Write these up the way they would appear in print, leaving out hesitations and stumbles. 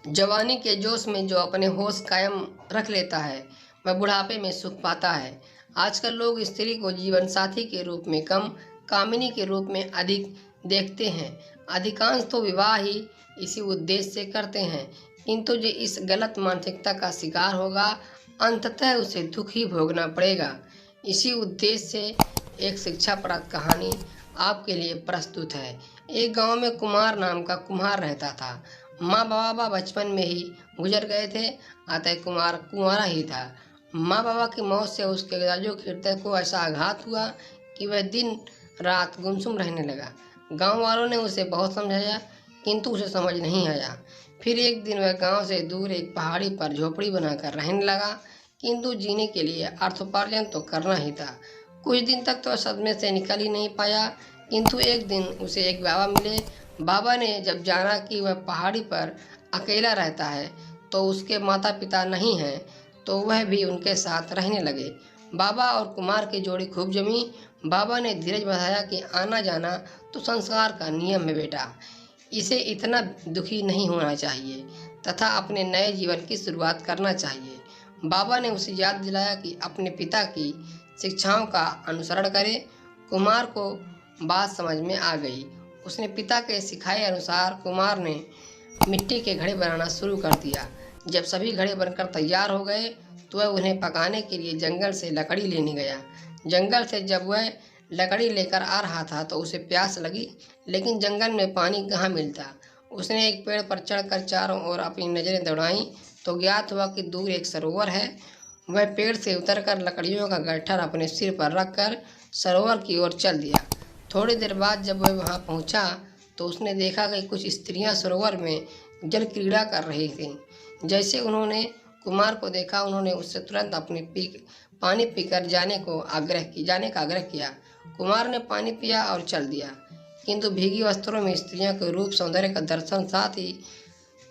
जवानी के जोश में जो अपने होश कायम रख लेता है वह बुढ़ापे में सुख पाता है। आजकल लोग स्त्री को जीवन साथी के रूप में कम, कामिनी के रूप में अधिक देखते हैं। अधिकांश तो विवाह ही इसी उद्देश्य से करते हैं, किंतु जो इस गलत मानसिकता का शिकार होगा अंततः उसे दुख ही भोगना पड़ेगा। इसी उद्देश्य से एक शिक्षाप्रद कहानी आपके लिए प्रस्तुत है। एक गांव में कुमार नाम का कुम्हार रहता था। माँ बाबा बचपन में ही गुजर गए थे, अतः कुमार कुंवारा ही था। माँ बाबा की मौत से उसके राजो के हृदय को ऐसा आघात हुआ कि वह दिन रात गुमसुम रहने लगा। गांव वालों ने उसे बहुत समझाया, किंतु उसे समझ नहीं आया। फिर एक दिन वह गांव से दूर एक पहाड़ी पर झोपड़ी बनाकर रहने लगा, किंतु जीने के लिए अर्थोपार्जन तो करना ही था। कुछ दिन तक तो सदमे से निकल ही नहीं पाया, किंतु एक दिन उसे एक बाबा मिले। बाबा ने जब जाना कि वह पहाड़ी पर अकेला रहता है तो उसके माता पिता नहीं हैं, तो वह भी उनके साथ रहने लगे। बाबा और कुमार की जोड़ी खूब जमी। बाबा ने धीरज बढ़ाया कि आना जाना तो संसार का नियम है बेटा, इसे इतना दुखी नहीं होना चाहिए तथा अपने नए जीवन की शुरुआत करना चाहिए। बाबा ने उसे याद दिलाया कि अपने पिता की शिक्षाओं का अनुसरण करे। कुमार को बात समझ में आ गई। उसने पिता के सिखाए अनुसार कुमार ने मिट्टी के घड़े बनाना शुरू कर दिया। जब सभी घड़े बनकर तैयार हो गए तो वह उन्हें पकाने के लिए जंगल से लकड़ी लेने गया। जंगल से जब वह लकड़ी लेकर आ रहा था तो उसे प्यास लगी, लेकिन जंगल में पानी कहाँ मिलता। उसने एक पेड़ पर चढ़कर चारों ओर अपनी नज़रें दौड़ाईं तो ज्ञात हुआ कि दूर एक सरोवर है। वह पेड़ से उतरकर लकड़ियों का गट्ठर अपने सिर पर रखकर सरोवर की ओर चल दिया। थोड़ी देर बाद जब वह वहां पहुंचा तो उसने देखा कि कुछ स्त्रियां सरोवर में जल क्रीड़ा कर रही थीं। जैसे उन्होंने कुमार को देखा, उन्होंने उससे तुरंत पानी पीकर जाने का आग्रह किया। कुमार ने पानी पिया और चल दिया, किंतु भीगी वस्त्रों में स्त्रियों के रूप सौंदर्य का दर्शन, साथ ही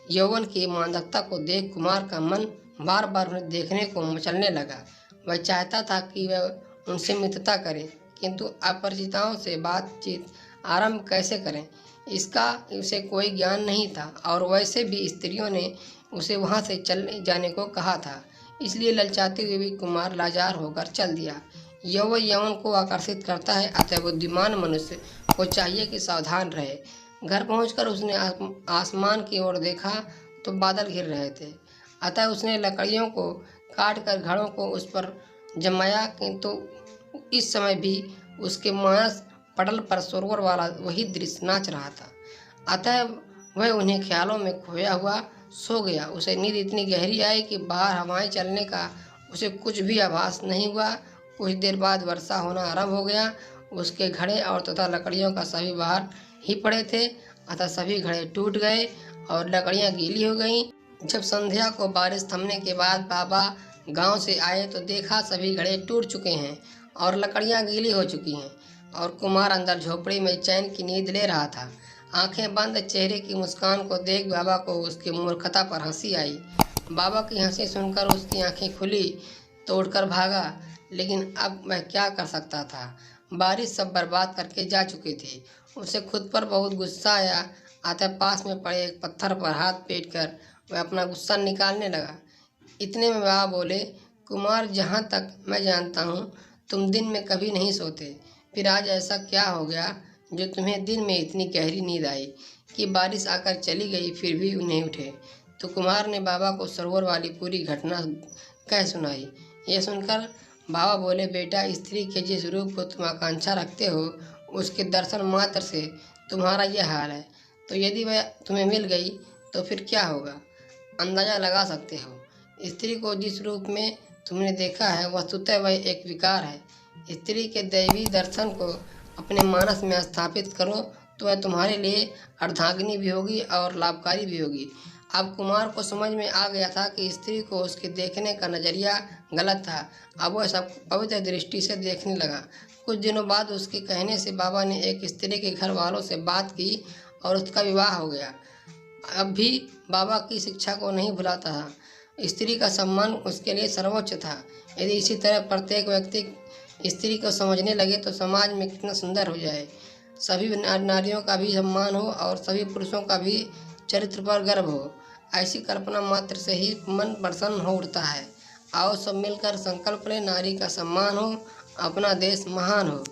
यौवन की मादकता को देख कुमार का मन बार बार उन्हें देखने को मचलने लगा। वह चाहता था कि वह उनसे मित्रता करे, किंतु अपरिचिताओं से बातचीत आरंभ कैसे करें इसका उसे कोई ज्ञान नहीं था, और वैसे भी स्त्रियों ने उसे वहां से चलने जाने को कहा था। इसलिए ललचाते हुए भी कुमार लाचार होकर चल दिया। यौवन को आकर्षित करता है, अतः बुद्धिमान मनुष्य को चाहिए कि सावधान रहे। घर पहुंचकर उसने आसमान की ओर देखा तो बादल घिर रहे थे, अतः उसने लकड़ियों को काट कर घड़ों को उस पर जमाया, किंतु इस समय भी उसके मानस पटल पर सरोवर वाला वही दृश्य नाच रहा था। अतः वह उन्हें ख्यालों में खोया हुआ सो गया। उसे नींद इतनी गहरी आई कि बाहर हवाएं चलने का उसे कुछ भी आभास नहीं हुआ। कुछ देर बाद वर्षा होना आरंभ हो गया। उसके घड़े और तथा लकड़ियों का सभी बाहर ही पड़े थे, अतः सभी घड़े टूट गए और लकड़ियां गीली हो गईं। जब संध्या को बारिश थमने के बाद बाबा गांव से आए तो देखा सभी घड़े टूट चुके हैं और लकड़ियां गीली हो चुकी हैं, और कुमार अंदर झोपड़ी में चैन की नींद ले रहा था। आंखें बंद चेहरे की मुस्कान को देख बाबा को उसकी मूर्खता पर हंसी आई। बाबा की हंसी सुनकर उसकी आंखें खुली तो उठकर भागा, लेकिन अब वह क्या कर सकता था। बारिश सब बर्बाद करके जा चुकी थी। उसे खुद पर बहुत गुस्सा आया, अतः पास में पड़े एक पत्थर पर हाथ फेंक कर वह अपना गुस्सा निकालने लगा। इतने में बाबा बोले, कुमार, जहाँ तक मैं जानता हूँ तुम दिन में कभी नहीं सोते, फिर आज ऐसा क्या हो गया जो तुम्हें दिन में इतनी गहरी नींद आई कि बारिश आकर चली गई फिर भी नहीं उठे। तो कुमार ने बाबा को सरोवर वाली पूरी घटना कह सुनाई। यह सुनकर बाबा बोले, बेटा, स्त्री के जिस रूप को तुम आकांक्षा रखते हो उसके दर्शन मात्र से तुम्हारा यह हाल है, तो यदि वह तुम्हें मिल गई तो फिर क्या होगा, अंदाजा लगा सकते हो। स्त्री को जिस रूप में तुमने देखा है वस्तुतः वह एक विकार है। स्त्री के दैवी दर्शन को अपने मानस में स्थापित करो तो वह तुम्हारे लिए अर्धांगिनी भी होगी और लाभकारी भी होगी। अब कुमार को समझ में आ गया था कि स्त्री को उसके देखने का नज़रिया गलत था। अब वह सब पवित्र दृष्टि से देखने लगा। कुछ दिनों बाद उसके कहने से बाबा ने एक स्त्री के घर वालों से बात की और उसका विवाह हो गया। अब भी बाबा की शिक्षा को नहीं भुलाता था। स्त्री का सम्मान उसके लिए सर्वोच्च था। यदि इसी तरह प्रत्येक व्यक्ति स्त्री को समझने लगे तो समाज में कितना सुंदर हो जाए। सभी नारियों का भी सम्मान हो और सभी पुरुषों का भी चरित्र पर गर्व हो। ऐसी कल्पना मात्र से ही मन प्रसन्न हो उठता है। आओ सब मिलकर संकल्प लें, नारी का सम्मान हो, अपना देश महान हो।